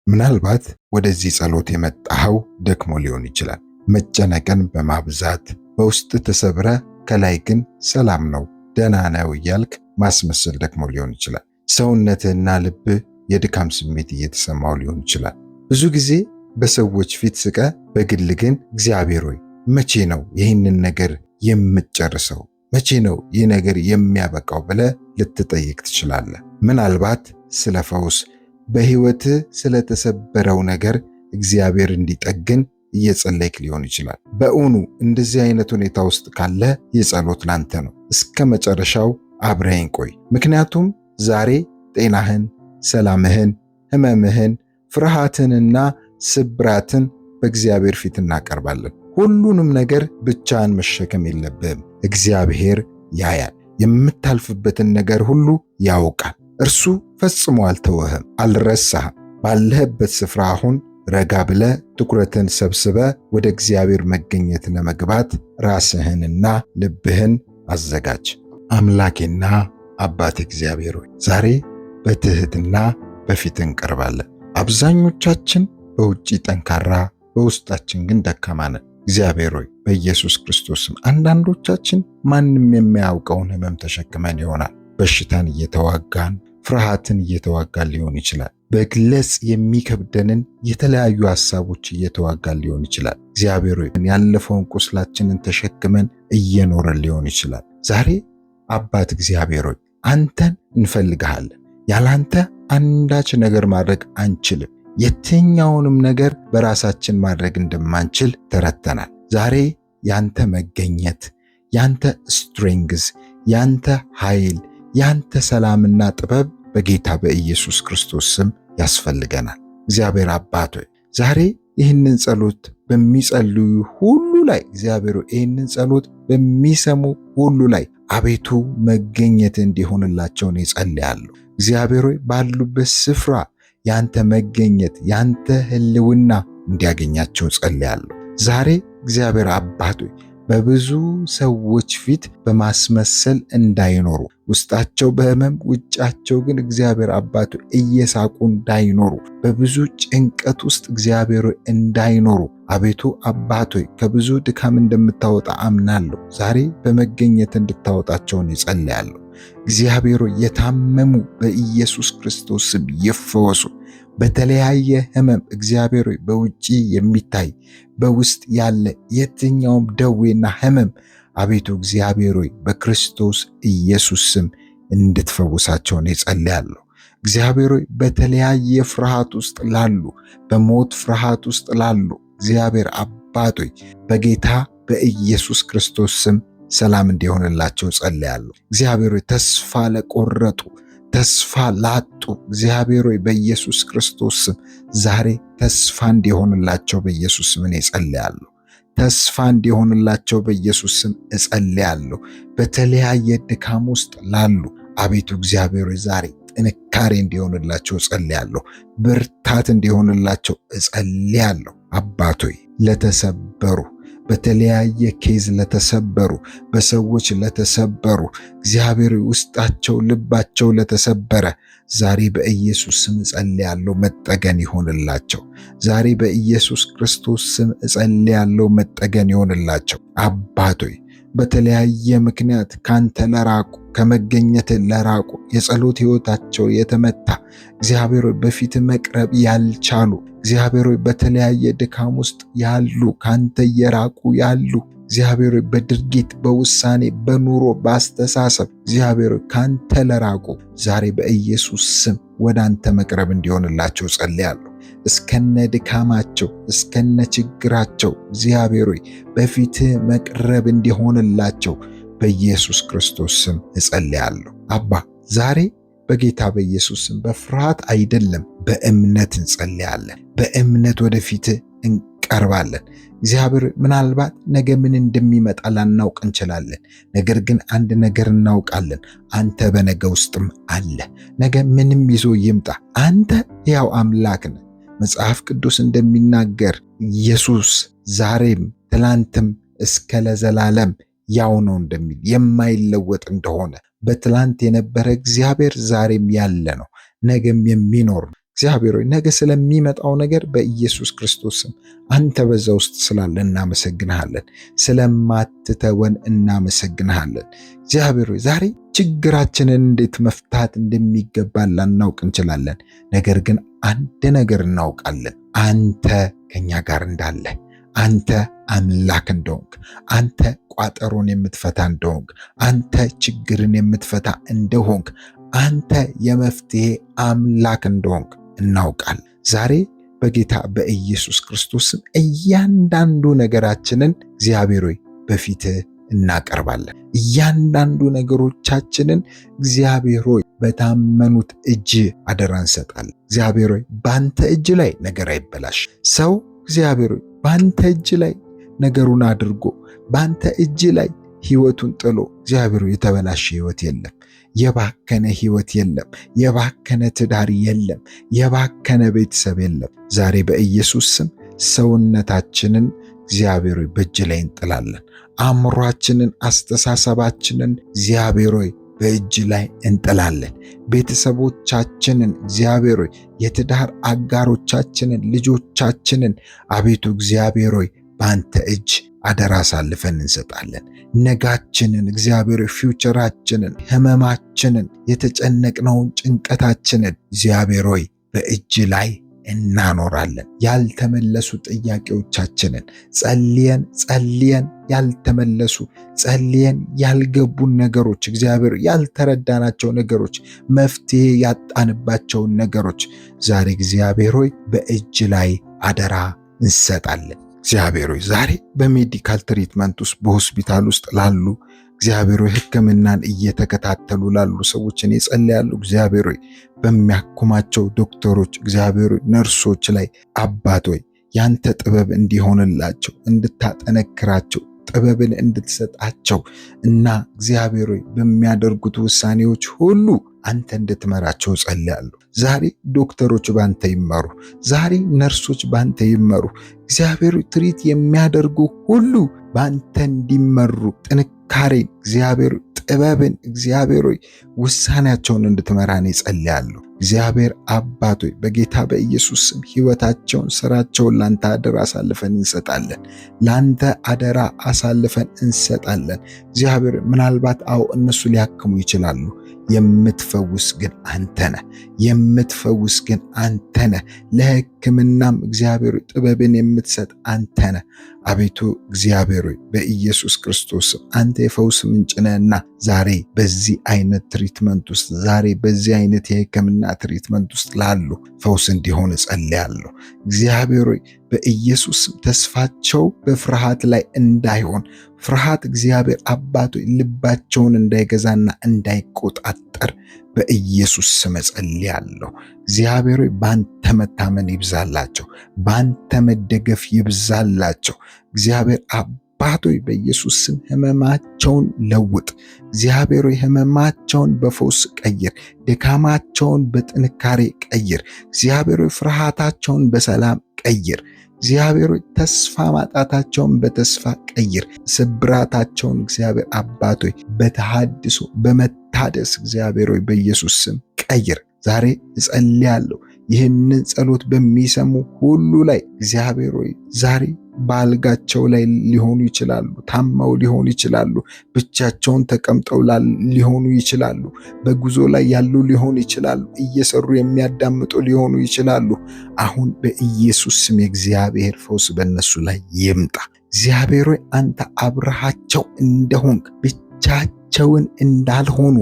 ምናልባት ወደዚህ ጸሎት የመጣኸው ደክሞ ሊሆን ይችላል። መጨነቅን በማብዛት በውስጥ ተሰብረ ከላይ ግን ሰላም ነው ደህና ነው እያልክ ማስመሰል ደክሞ ሊሆን ይችላል። ሰውነትህና ልብህ የድካም ስሜት እየተሰማው ሊሆን ይችላል። ብዙ ጊዜ በሰዎች ፊት ስቀ በግል ግን እግዚአብሔር ሆይ መቼ ነው ይህንን ነገር የምትጨርሰው? መቼ ነው ይህ ነገር የሚያበቃው ብለህ ልትጠይቅ ትችላለህ። ምናልባት ስለ ፈውስ በሕይወትህ ስለተሰበረው ነገር እግዚአብሔር እንዲጠግን እየጸለይክ ሊሆን ይችላል። በእውኑ እንደዚህ አይነት ሁኔታ ውስጥ ካለ ይህ ጸሎት ላንተ ነው። እስከ መጨረሻው አብረኸኝ ቆይ። ምክንያቱም ዛሬ ጤናህን፣ ሰላምህን፣ ህመምህን፣ ፍርሃትንና ስብራትን በእግዚአብሔር ፊት እናቀርባለን። ሁሉንም ነገር ብቻህን መሸከም የለብህም። እግዚአብሔር ያያል። የምታልፍበትን ነገር ሁሉ ያውቃል። እርሱ ፈጽሞ አልተወህም፣ አልረሳህም። ባለህበት ስፍራ አሁን ረጋ ብለህ ትኩረትን ሰብስበ ወደ እግዚአብሔር መገኘት ለመግባት ራስህንና ልብህን አዘጋጅ። አምላኬና አባቴ እግዚአብሔር ሆይ ዛሬ በትህትና በፊትህ እንቀርባለን። አብዛኞቻችን በውጪ ጠንካራ በውስጣችን ግን ደካማ ነን። እግዚአብሔር ሆይ በኢየሱስ ክርስቶስም አንዳንዶቻችን ማንም የሚያውቀውን ህመም ተሸክመን ይሆናል። በሽታን እየተዋጋን ፍርሃትን እየተዋጋን ሊሆን ይችላል። በግለጽ የሚከብደንን የተለያዩ ሐሳቦች እየተዋጋን ሊሆን ይችላል። እግዚአብሔር ሆይ ያለፈውን ቁስላችንን ተሸክመን እየኖረን ሊሆን ይችላል። ዛሬ አባት እግዚአብሔር ሆይ አንተን እንፈልግሃለን። ያላንተ አንዳች ነገር ማድረግ አንችልም። የትኛውንም ነገር በራሳችን ማድረግ እንደማንችል ተረድተናል። ዛሬ ያንተ መገኘት፣ ያንተ ስትሬንግዝ፣ ያንተ ኃይል፣ ያንተ ሰላምና ጥበብ በጌታ በኢየሱስ ክርስቶስ ስም ያስፈልገናል። እግዚአብሔር አባት ሆይ ዛሬ ይህንን ጸሎት በሚጸልዩ ሁሉ ላይ እግዚአብሔር ይህንን ጸሎት በሚሰሙ ሁሉ ላይ አቤቱ መገኘት እንዲሆንላቸው ነው ጸልያለሁ። እግዚአብሔር ሆይ ባሉበት ስፍራ ያንተ መገኘት ያንተ ህልውና እንዲያገኛቸው ጸልያለሁ። ዛሬ እግዚአብሔር አባት ሆይ በብዙ ሰዎች ፊት በማስመሰል እንዳይኖሩ፣ ውስጣቸው በህመም ውጫቸው ግን እግዚአብሔር አባት ሆይ እየሳቁ እንዳይኖሩ፣ በብዙ ጭንቀት ውስጥ እግዚአብሔር ሆይ እንዳይኖሩ አቤቱ አባት ሆይ ከብዙ ድካም እንደምታወጣ አምናለሁ። ዛሬ በመገኘት እንድታወጣቸው ነው ጸልያለሁ። እግዚአብሔር ሆይ የታመሙ በኢየሱስ ክርስቶስ ስም ይፈወሱ። በተለያየ ህመም እግዚአብሔር ሆይ በውጪ የሚታይ በውስጥ ያለ የትኛውም ደዌና ህመም አቤቱ እግዚአብሔር ሆይ በክርስቶስ ኢየሱስ ስም እንድትፈውሳቸው ነው ጸልያለሁ። እግዚአብሔር ሆይ በተለያየ ፍርሃት ውስጥ ላሉ በሞት ፍርሃት ውስጥ ላሉ እግዚአብሔር አባት ሆይ በጌታ በኢየሱስ ክርስቶስ ስም ሰላም እንዲሆንላቸው ጸልያለሁ። እግዚአብሔር ሆይ ተስፋ ለቆረጡ ተስፋ ላጡ እግዚአብሔር ሆይ በኢየሱስ ክርስቶስ ስም ዛሬ ተስፋ እንዲሆንላቸው በኢየሱስ ስም እኔ ጸልያለሁ። ተስፋ እንዲሆንላቸው በኢየሱስ ስም እጸልያለሁ። በተለያየ ድካም ውስጥ ላሉ አቤቱ እግዚአብሔር ሆይ ዛሬ ጥንካሬ እንዲሆንላቸው እጸልያለሁ። ብርታት እንዲሆንላቸው እጸልያለሁ። አባት ሆይ ለተሰበሩ በተለያየ ኬዝ ለተሰበሩ በሰዎች ለተሰበሩ እግዚአብሔር ውስጣቸው ልባቸው ለተሰበረ ዛሬ በኢየሱስ ስም እጸልያለሁ መጠገን ይሆንላቸው። ዛሬ በኢየሱስ ክርስቶስ ስም እጸልያለሁ መጠገን ይሆንላቸው። አባት ሆይ በተለያየ ምክንያት ካንተ ለራቁ ከመገኘት ለራቁ የጸሎት ሕይወታቸው የተመታ እግዚአብሔር በፊት መቅረብ ያልቻሉ እግዚአብሔር በተለያየ ድካም ውስጥ ያሉ ካንተ የራቁ ያሉ እግዚአብሔር በድርጊት በውሳኔ በኑሮ በአስተሳሰብ እግዚአብሔር ካንተ ለራቁ ዛሬ በኢየሱስ ስም ወደ አንተ መቅረብ እንዲሆንላቸው ጸልያለሁ። እስከነ ድካማቸው እስከነ ችግራቸው እግዚአብሔር በፊትህ መቅረብ እንዲሆንላቸው በኢየሱስ ክርስቶስ ስም እጸልያለሁ። አባ ዛሬ በጌታ በኢየሱስ ስም በፍርሃት አይደለም በእምነት እንጸልያለን። በእምነት ወደፊትህ እንቀርባለን። እግዚአብሔር ምናልባት ነገ ምን እንደሚመጣ ላናውቅ እንችላለን። ነገር ግን አንድ ነገር እናውቃለን፣ አንተ በነገ ውስጥም አለ። ነገ ምንም ይዞ ይምጣ አንተ ሕያው አምላክ ነህ። መጽሐፍ ቅዱስ እንደሚናገር ኢየሱስ ዛሬም ትላንትም እስከ ለዘላለም ያው ነው እንደሚል የማይለወጥ እንደሆነ በትላንት የነበረ እግዚአብሔር ዛሬም ያለ ነው፣ ነገም የሚኖር ነው። እግዚአብሔር ሆይ ነገ ስለሚመጣው ነገር በኢየሱስ ክርስቶስ ስም አንተ በዛ ውስጥ ስላለ እናመሰግንሃለን። ስለማትተወን እናመሰግንሃለን። እግዚአብሔር ሆይ ዛሬ ችግራችንን እንዴት መፍታት እንደሚገባን ላናውቅ እንችላለን። ነገር ግን አንድ ነገር እናውቃለን፣ አንተ ከኛ ጋር እንዳለ፣ አንተ አምላክ እንደሆንክ፣ አንተ ቋጠሮን የምትፈታ እንደሆንክ፣ አንተ ችግርን የምትፈታ እንደሆንክ፣ አንተ የመፍትሄ አምላክ እንደሆንክ እናውቃለን። ዛሬ በጌታ በኢየሱስ ክርስቶስም እያንዳንዱ ነገራችንን እግዚአብሔር ሆይ በፊትህ እናቀርባለን። እያንዳንዱ ነገሮቻችንን እግዚአብሔር ሆይ በታመኑት እጅ አደራ እንሰጣለን። እግዚአብሔር ሆይ በአንተ እጅ ላይ ነገር አይበላሽ። ሰው እግዚአብሔር ሆይ በአንተ እጅ ላይ ነገሩን አድርጎ በአንተ እጅ ላይ ህይወቱን ጥሎ እግዚአብሔር ሆይ የተበላሸ ህይወት የለም። የባከነ ህይወት የለም። የባከነ ትዳር የለም። የባከነ ቤተሰብ የለም። ዛሬ በኢየሱስ ስም ሰውነታችንን እግዚአብሔር ሆይ በእጅ ላይ እንጥላለን። አእምሯችንን፣ አስተሳሰባችንን እግዚአብሔር ሆይ በእጅ ላይ እንጥላለን። ቤተሰቦቻችንን እግዚአብሔር ሆይ የትዳር አጋሮቻችንን፣ ልጆቻችንን አቤቱ እግዚአብሔር ሆይ በአንተ እጅ አደራ አሳልፈን እንሰጣለን። ነጋችንን እግዚአብሔር ፊውቸራችንን፣ ህመማችንን፣ የተጨነቅነውን ጭንቀታችንን እግዚአብሔር ሆይ በእጅ ላይ እናኖራለን። ያልተመለሱ ጥያቄዎቻችንን ጸልየን ያልተመለሱ ጸልየን ያልገቡን ነገሮች እግዚአብሔር ያልተረዳናቸው ነገሮች መፍትሄ ያጣንባቸውን ነገሮች ዛሬ እግዚአብሔር ሆይ በእጅ ላይ አደራ እንሰጣለን። እግዚአብሔር ሆይ ዛሬ በሜዲካል ትሪትመንት ውስጥ በሆስፒታል ውስጥ ላሉ እግዚአብሔር ሆይ ሕክምናን እየተከታተሉ ላሉ ሰዎች እኔ ጸልያለሁ። እግዚአብሔር ሆይ በሚያክማቸው ዶክተሮች እግዚአብሔር ሆይ ነርሶች ላይ አባት ሆይ ያንተ ጥበብ እንዲሆንላቸው እንድታጠነክራቸው ጥበብን እንድትሰጣቸው እና እግዚአብሔር ሆይ በሚያደርጉት ውሳኔዎች ሁሉ አንተ እንድትመራቸው ጸልያለሁ። ዛሬ ዶክተሮች ባንተ ይመሩ። ዛሬ ነርሶች ባንተ ይመሩ። እግዚአብሔር ትሪት የሚያደርጉ ሁሉ ባንተ እንዲመሩ ጥንካሬን እግዚአብሔር ጥበብን እግዚአብሔር ሆይ ውሳኔያቸውን እንድትመራን ጸልያለሁ። እግዚአብሔር አባት ሆይ በጌታ በኢየሱስ ስም ሕይወታቸውን፣ ስራቸውን ላንተ አደራ አሳልፈን እንሰጣለን። ላንተ አደራ አሳልፈን እንሰጣለን። እግዚአብሔር ምናልባት እነሱ ሊያክሙ ይችላሉ። የምትፈውስ ግን አንተ ነህ። የምትፈውስ ግን አንተ ነህ። ለሕክምናም እግዚአብሔር ጥበብን የምትሰጥ አንተ ነህ። አቤቱ እግዚአብሔር ሆይ በኢየሱስ ክርስቶስ አንተ የፈውስ ምንጭ ነህና ዛሬ በዚህ አይነት ትሪትመንት ውስጥ ዛሬ በዚህ አይነት የሕክምና ትሪትመንት ውስጥ ላሉ ፈውስ እንዲሆን እጸልያለሁ። እግዚአብሔር ሆይ በኢየሱስ ተስፋቸው በፍርሃት ላይ እንዳይሆን ፍርሃት እግዚአብሔር አባቶ ልባቸውን እንዳይገዛና እንዳይቆጣጠር በኢየሱስ ስም ጸልያለሁ። እግዚአብሔር ሆይ ባንተ መታመን ይብዛላቸው፣ ባንተ መደገፍ ይብዛላቸው። እግዚአብሔር አባት ሆይ በኢየሱስ ስም ህመማቸውን ለውጥ። እግዚአብሔር ሆይ ህመማቸውን በፈውስ ቀይር፣ ድካማቸውን በጥንካሬ ቀይር። እግዚአብሔር ሆይ ፍርሃታቸውን በሰላም ቀይር። እግዚአብሔር ሆይ ተስፋ ማጣታቸውን በተስፋ ቀይር። ስብራታቸውን እግዚአብሔር አባት ሆይ በተሐድሶ በመታደስ እግዚአብሔር ሆይ በኢየሱስ ስም ቀይር። ዛሬ እጸልያለሁ ይህንን ጸሎት በሚሰሙ ሁሉ ላይ እግዚአብሔር ሆይ ዛሬ በአልጋቸው ላይ ሊሆኑ ይችላሉ፣ ታመው ሊሆኑ ይችላሉ፣ ብቻቸውን ተቀምጠው ሊሆኑ ይችላሉ፣ በጉዞ ላይ ያሉ ሊሆኑ ይችላሉ፣ እየሰሩ የሚያዳምጡ ሊሆኑ ይችላሉ። አሁን በኢየሱስ ስም የእግዚአብሔር ፈውስ በእነሱ ላይ ይምጣ። እግዚአብሔር ሆይ አንተ አብረሃቸው እንደሆንክ ብቻቸውን እንዳልሆኑ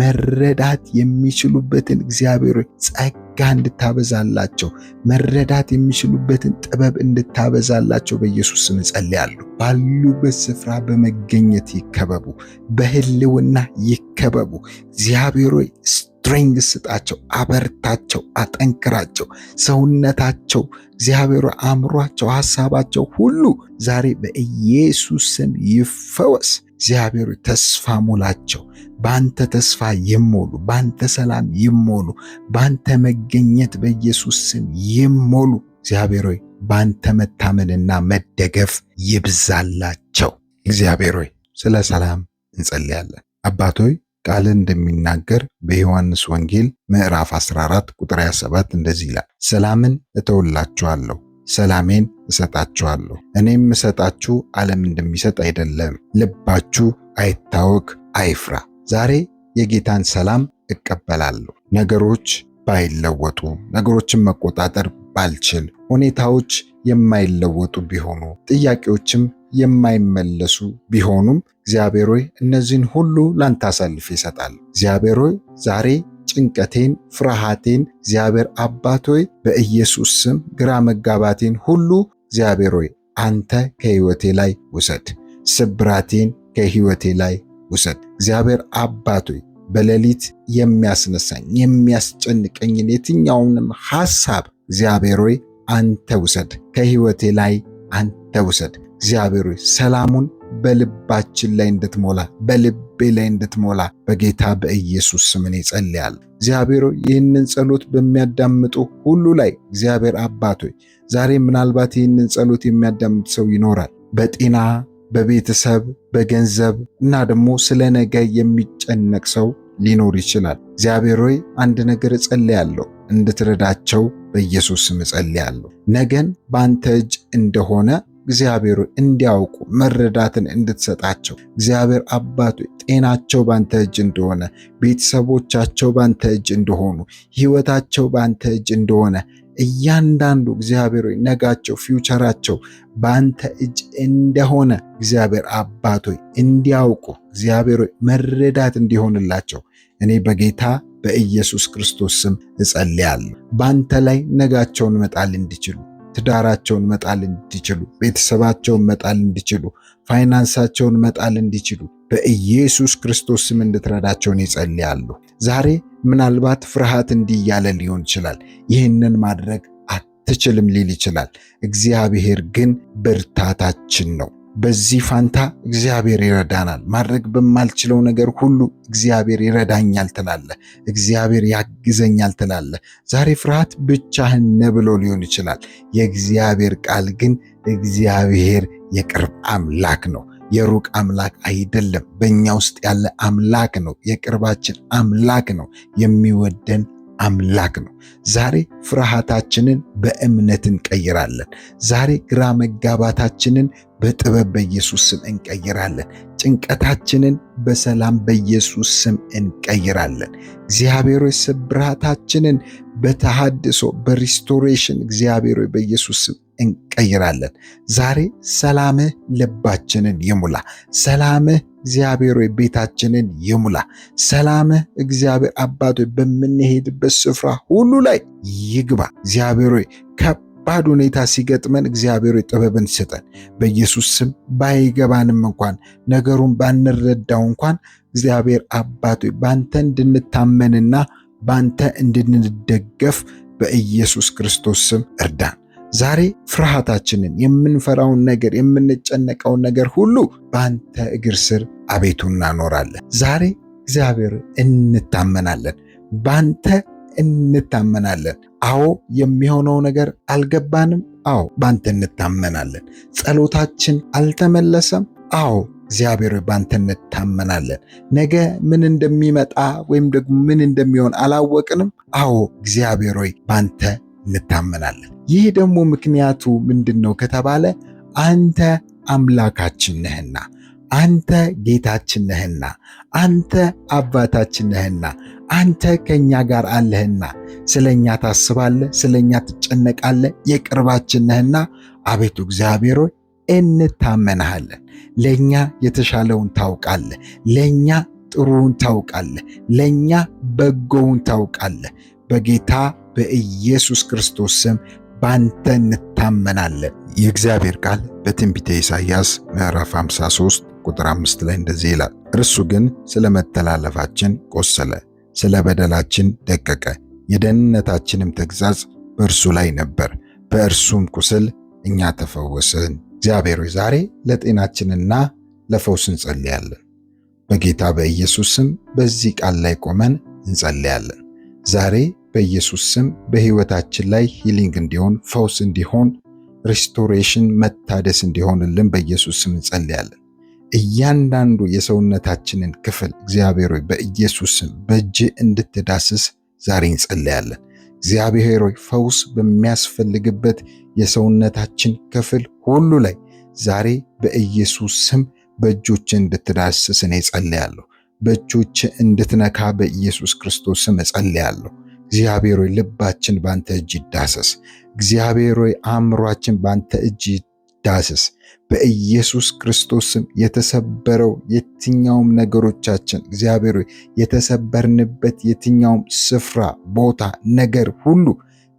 መረዳት የሚችሉበትን እግዚአብሔር ሆይ ጸጋ እንድታበዛላቸው መረዳት የሚችሉበትን ጥበብ እንድታበዛላቸው በኢየሱስ ስም ጸልያለሁ። ባሉበት ስፍራ በመገኘት ይከበቡ፣ በህልውና ይከበቡ። እግዚአብሔር ሆይ ስትሬንግዝ ስጣቸው፣ አበርታቸው፣ አጠንክራቸው። ሰውነታቸው እግዚአብሔር አእምሯቸው፣ ሐሳባቸው ሁሉ ዛሬ በኢየሱስ ስም ይፈወስ። እግዚአብሔር ተስፋ ሙላቸው። ባንተ ተስፋ ይሞሉ፣ ባንተ ሰላም ይሞሉ፣ ባንተ መገኘት በኢየሱስ ስም ይሞሉ። እግዚአብሔር ሆይ ባንተ መታመንና መደገፍ ይብዛላቸው። እግዚአብሔር ሆይ ስለ ሰላም እንጸልያለን። አባት ሆይ ቃልን እንደሚናገር በዮሐንስ ወንጌል ምዕራፍ 14 ቁጥር 27 እንደዚህ ይላል፣ ሰላምን እተውላችኋለሁ፣ ሰላሜን እሰጣችኋለሁ። እኔም እሰጣችሁ ዓለም እንደሚሰጥ አይደለም። ልባችሁ አይታወክ፣ አይፍራ። ዛሬ የጌታን ሰላም እቀበላለሁ። ነገሮች ባይለወጡ፣ ነገሮችን መቆጣጠር ባልችል፣ ሁኔታዎች የማይለወጡ ቢሆኑ፣ ጥያቄዎችም የማይመለሱ ቢሆኑም እግዚአብሔር ሆይ እነዚህን ሁሉ ላንተ አሳልፌ እሰጣለሁ። እግዚአብሔር ሆይ ዛሬ ጭንቀቴን፣ ፍርሃቴን እግዚአብሔር አባት ሆይ በኢየሱስ ስም ግራ መጋባቴን ሁሉ እግዚአብሔር ሆይ አንተ ከሕይወቴ ላይ ውሰድ። ስብራቴን ከሕይወቴ ላይ ውሰድ። እግዚአብሔር አባት ሆይ በሌሊት የሚያስነሳኝ የሚያስጨንቀኝን የትኛውንም ሐሳብ እግዚአብሔር ሆይ አንተ ውሰድ፣ ከሕይወቴ ላይ አንተ ውሰድ። እግዚአብሔር ሆይ ሰላሙን በልባችን ላይ እንድትሞላ፣ በልቤ ላይ እንድትሞላ በጌታ በኢየሱስ ስም እኔ ጸልያለሁ። እግዚአብሔር ሆይ ይህንን ጸሎት በሚያዳምጡ ሁሉ ላይ እግዚአብሔር አባት ሆይ ዛሬ ምናልባት ይህንን ጸሎት የሚያዳምጥ ሰው ይኖራል። በጤና በቤተሰብ በገንዘብ እና ደግሞ ስለ ነገ የሚጨነቅ ሰው ሊኖር ይችላል። እግዚአብሔር ሆይ አንድ ነገር እጸልያለሁ፣ እንድትረዳቸው በኢየሱስ ስም እጸልያለሁ። ነገን በአንተ እጅ እንደሆነ እግዚአብሔር ሆይ እንዲያውቁ መረዳትን እንድትሰጣቸው እግዚአብሔር አባት ሆይ ጤናቸው ባንተ እጅ እንደሆነ፣ ቤተሰቦቻቸው ባንተ እጅ እንደሆኑ፣ ሕይወታቸው ባንተ እጅ እንደሆነ እያንዳንዱ እግዚአብሔር ሆይ ነጋቸው ፊውቸራቸው ባንተ እጅ እንደሆነ እግዚአብሔር አባት ሆይ እንዲያውቁ እግዚአብሔር ሆይ መረዳት እንዲሆንላቸው እኔ በጌታ በኢየሱስ ክርስቶስ ስም እጸልያለሁ። ባንተ ላይ ነጋቸውን መጣል እንዲችሉ፣ ትዳራቸውን መጣል እንዲችሉ፣ ቤተሰባቸውን መጣል እንዲችሉ፣ ፋይናንሳቸውን መጣል እንዲችሉ በኢየሱስ ክርስቶስ ስም እንድትረዳቸውን ይጸልያሉ። ዛሬ ምናልባት ፍርሃት እንዲህ እያለ ሊሆን ይችላል። ይህንን ማድረግ አትችልም ሊል ይችላል። እግዚአብሔር ግን ብርታታችን ነው። በዚህ ፋንታ እግዚአብሔር ይረዳናል። ማድረግ በማልችለው ነገር ሁሉ እግዚአብሔር ይረዳኛል ትላለ፣ እግዚአብሔር ያግዘኛል ትላለ። ዛሬ ፍርሃት ብቻህን ብሎ ሊሆን ይችላል። የእግዚአብሔር ቃል ግን እግዚአብሔር የቅርብ አምላክ ነው፣ የሩቅ አምላክ አይደለም። በእኛ ውስጥ ያለ አምላክ ነው፣ የቅርባችን አምላክ ነው፣ የሚወደን አምላክ ነው። ዛሬ ፍርሃታችንን በእምነት እንቀይራለን። ዛሬ ግራ መጋባታችንን በጥበብ በኢየሱስ ስም እንቀይራለን። ጭንቀታችንን በሰላም በኢየሱስ ስም እንቀይራለን። እግዚአብሔር ሆይ ስብራታችንን በተሃድሶ በሪስቶሬሽን እግዚአብሔር ሆይ በኢየሱስ ስም እንቀይራለን። ዛሬ ሰላምህ ልባችንን ይሙላ። ሰላምህ እግዚአብሔር ሆይ ቤታችንን ይሙላ። ሰላምህ እግዚአብሔር አባት ሆይ በምንሄድበት ስፍራ ሁሉ ላይ ይግባ። እግዚአብሔር ሆይ ከባድ ሁኔታ ሲገጥመን እግዚአብሔር ሆይ ጥበብን ስጠን በኢየሱስ ስም። ባይገባንም እንኳን ነገሩን ባንረዳው እንኳን እግዚአብሔር አባት ሆይ ባንተ እንድንታመንና ባንተ እንድንደገፍ በኢየሱስ ክርስቶስ ስም እርዳን። ዛሬ ፍርሃታችንን የምንፈራውን ነገር የምንጨነቀውን ነገር ሁሉ በአንተ እግር ስር አቤቱ እናኖራለን። ዛሬ እግዚአብሔር እንታመናለን፣ ባንተ እንታመናለን። አዎ የሚሆነው ነገር አልገባንም። አዎ ባንተ እንታመናለን። ጸሎታችን አልተመለሰም። አዎ እግዚአብሔር ባንተ እንታመናለን። ነገ ምን እንደሚመጣ ወይም ደግሞ ምን እንደሚሆን አላወቅንም። አዎ እግዚአብሔር ሆይ ባንተ እንታመናለን። ይህ ደግሞ ምክንያቱ ምንድነው ከተባለ አንተ አምላካችን ነህና፣ አንተ ጌታችን ነህና፣ አንተ አባታችን ነህና፣ አንተ ከኛ ጋር አለህና፣ ስለኛ ታስባለህ፣ ስለኛ ትጨነቃለህ፣ የቅርባችን ነህና አቤቱ እግዚአብሔር ሆይ እንታመናሃለን። ለኛ የተሻለውን ታውቃለህ፣ ለኛ ጥሩውን ታውቃለህ፣ ለኛ በጎውን ታውቃለህ። በጌታ በኢየሱስ ክርስቶስ ስም ባንተ እንታመናለን። የእግዚአብሔር ቃል በትንቢተ ኢሳይያስ ምዕራፍ 53 ቁጥር 5 ላይ እንደዚህ ይላል፣ እርሱ ግን ስለ መተላለፋችን ቆሰለ፣ ስለ በደላችን ደቀቀ፣ የደህንነታችንም ተግሣጽ በእርሱ ላይ ነበር፣ በእርሱም ቁስል እኛ ተፈወስን። እግዚአብሔር ሆይ ዛሬ ለጤናችንና ለፈውስ እንጸልያለን። በጌታ በኢየሱስ ስም በዚህ ቃል ላይ ቆመን እንጸልያለን። ዛሬ በኢየሱስ ስም በሕይወታችን ላይ ሂሊንግ እንዲሆን፣ ፈውስ እንዲሆን፣ ሪስቶሬሽን መታደስ እንዲሆንልን በኢየሱስ ስም እንጸልያለን። እያንዳንዱ የሰውነታችንን ክፍል እግዚአብሔር ሆይ በኢየሱስ ስም በእጅ እንድትዳስስ ዛሬ እንጸልያለን። እግዚአብሔር ሆይ ፈውስ በሚያስፈልግበት የሰውነታችን ክፍል ሁሉ ላይ ዛሬ በኢየሱስ ስም በእጆች እንድትዳስስ እኔ እጸልያለሁ። በእጆች እንድትነካ በኢየሱስ ክርስቶስ ስም እጸልያለሁ። እግዚአብሔር ሆይ ልባችን ባንተ እጅ ይዳሰስ። እግዚአብሔር ሆይ አእምሯችን ባንተ እጅ ይዳሰስ። በኢየሱስ ክርስቶስ ስም የተሰበረው የትኛውም ነገሮቻችን እግዚአብሔር ሆይ የተሰበርንበት የትኛውም ስፍራ፣ ቦታ፣ ነገር ሁሉ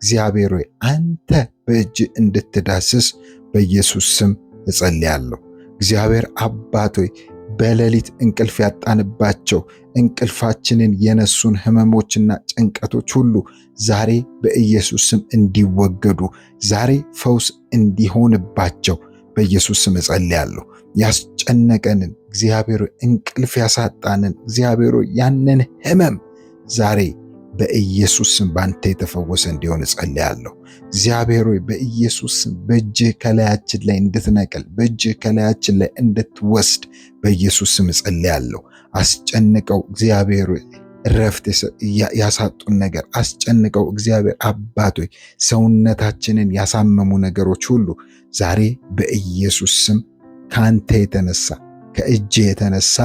እግዚአብሔር ሆይ አንተ በእጅ እንድትዳስስ በኢየሱስ ስም እጸልያለሁ። እግዚአብሔር አባት ሆይ በሌሊት እንቅልፍ ያጣንባቸው እንቅልፋችንን የነሱን ህመሞችና ጭንቀቶች ሁሉ ዛሬ በኢየሱስ ስም እንዲወገዱ፣ ዛሬ ፈውስ እንዲሆንባቸው በኢየሱስ ስም እጸልያለሁ። ያስጨነቀንን እግዚአብሔር እንቅልፍ ያሳጣንን እግዚአብሔር ያንን ህመም ዛሬ በኢየሱስ ስም ባንተ የተፈወሰ እንዲሆን እጸልያለሁ። እግዚአብሔር ሆይ በኢየሱስ ስም በእጅህ ከላያችን ላይ እንድትነቅል፣ በእጅህ ከላያችን ላይ እንድትወስድ በኢየሱስ ስም እጸልያለሁ። አስጨንቀው እግዚአብሔር እረፍት ያሳጡን ነገር አስጨንቀው እግዚአብሔር አባት ሆይ ሰውነታችንን ያሳመሙ ነገሮች ሁሉ ዛሬ በኢየሱስ ስም ካንተ የተነሳ ከእጅ የተነሳ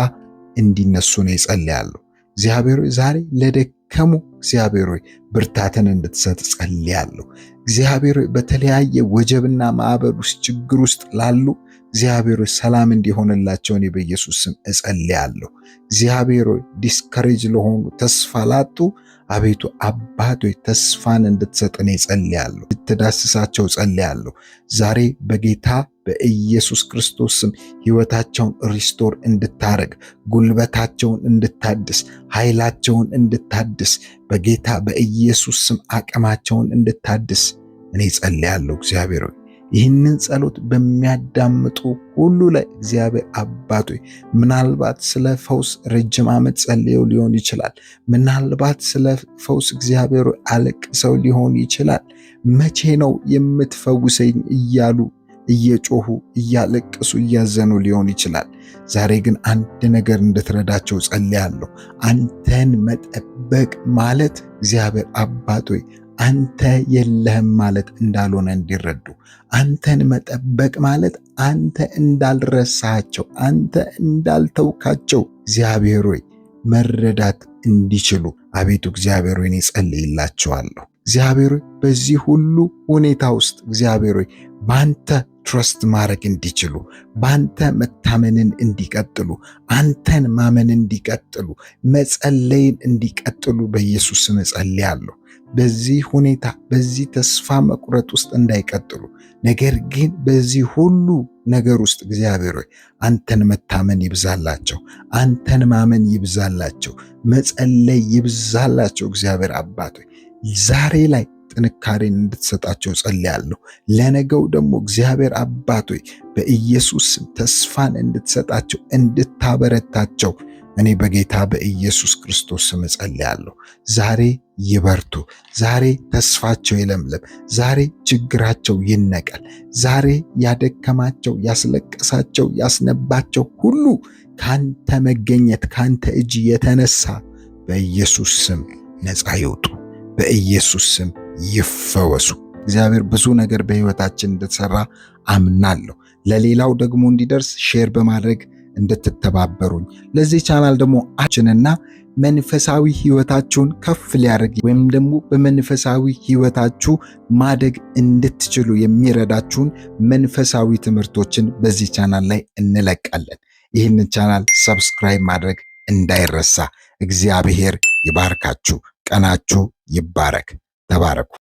እንዲነሱ ነው እጸልያለሁ። እግዚአብሔር ዛሬ ለደከሙ እግዚአብሔር ሆይ ብርታትን እንድትሰጥ ጸልያለሁ። እግዚአብሔር ሆይ በተለያየ ወጀብና ማዕበል ውስጥ ችግር ውስጥ ላሉ እግዚአብሔር ሆይ ሰላም እንዲሆንላቸው እኔ በኢየሱስ ስም እጸልያለሁ። እግዚአብሔር ሆይ ዲስከሬጅ ለሆኑ ተስፋ ላጡ አቤቱ አባት ሆይ ተስፋን እንድትሰጥን እጸልያለሁ። እንድትዳስሳቸው እጸልያለሁ። ዛሬ በጌታ በኢየሱስ ክርስቶስ ስም ሕይወታቸውን ሪስቶር እንድታረግ፣ ጉልበታቸውን እንድታድስ፣ ኃይላቸውን እንድታድስ፣ በጌታ በኢየሱስ ስም አቅማቸውን እንድታድስ እኔ እጸልያለሁ። እግዚአብሔር ሆይ ይህንን ጸሎት በሚያዳምጡ ሁሉ ላይ እግዚአብሔር አባት ሆይ ምናልባት ስለ ፈውስ ረጅም ዓመት ጸልየው ሊሆን ይችላል። ምናልባት ስለ ፈውስ እግዚአብሔር አለቅሰው ሊሆን ይችላል። መቼ ነው የምትፈውሰኝ እያሉ እየጮሁ እያለቀሱ እያዘኑ ሊሆን ይችላል። ዛሬ ግን አንድ ነገር እንድትረዳቸው ጸልያለሁ። አንተን መጠበቅ ማለት እግዚአብሔር አባት ሆይ አንተ የለህም ማለት እንዳልሆነ እንዲረዱ፣ አንተን መጠበቅ ማለት አንተ እንዳልረሳቸው፣ አንተ እንዳልተውካቸው እግዚአብሔር ሆይ መረዳት እንዲችሉ አቤቱ እግዚአብሔር ሆይ እኔ ጸልይላቸዋለሁ። እግዚአብሔር ሆይ በዚህ ሁሉ ሁኔታ ውስጥ እግዚአብሔር ሆይ ባንተ ትረስት ማድረግ እንዲችሉ፣ ባንተ መታመንን እንዲቀጥሉ፣ አንተን ማመን እንዲቀጥሉ፣ መጸለይን እንዲቀጥሉ በኢየሱስ ስም እጸልያለሁ። በዚህ ሁኔታ በዚህ ተስፋ መቁረጥ ውስጥ እንዳይቀጥሉ፣ ነገር ግን በዚህ ሁሉ ነገር ውስጥ እግዚአብሔር ሆይ አንተን መታመን ይብዛላቸው፣ አንተን ማመን ይብዛላቸው፣ መጸለይ ይብዛላቸው። እግዚአብሔር አባት ሆይ ዛሬ ላይ ጥንካሬን እንድትሰጣቸው ጸልያለሁ። ለነገው ደግሞ እግዚአብሔር አባት ሆይ በኢየሱስ ስም ተስፋን እንድትሰጣቸው እንድታበረታቸው እኔ በጌታ በኢየሱስ ክርስቶስ ስም ጸልያለሁ። ዛሬ ይበርቱ፣ ዛሬ ተስፋቸው ይለምልም፣ ዛሬ ችግራቸው ይነቀል፣ ዛሬ ያደከማቸው ያስለቀሳቸው ያስነባቸው ሁሉ ካንተ መገኘት ካንተ እጅ የተነሳ በኢየሱስ ስም ነፃ ይውጡ፣ በኢየሱስ ስም ይፈወሱ። እግዚአብሔር ብዙ ነገር በሕይወታችን እንድትሰራ አምናለሁ። ለሌላው ደግሞ እንዲደርስ ሼር በማድረግ እንድትተባበሩኝ፣ ለዚህ ቻናል ደግሞ አችንና መንፈሳዊ ሕይወታችሁን ከፍ ሊያደርግ ወይም ደግሞ በመንፈሳዊ ሕይወታችሁ ማደግ እንድትችሉ የሚረዳችሁን መንፈሳዊ ትምህርቶችን በዚህ ቻናል ላይ እንለቃለን። ይህንን ቻናል ሰብስክራይብ ማድረግ እንዳይረሳ። እግዚአብሔር ይባርካችሁ። ቀናችሁ ይባረክ። ተባረኩ።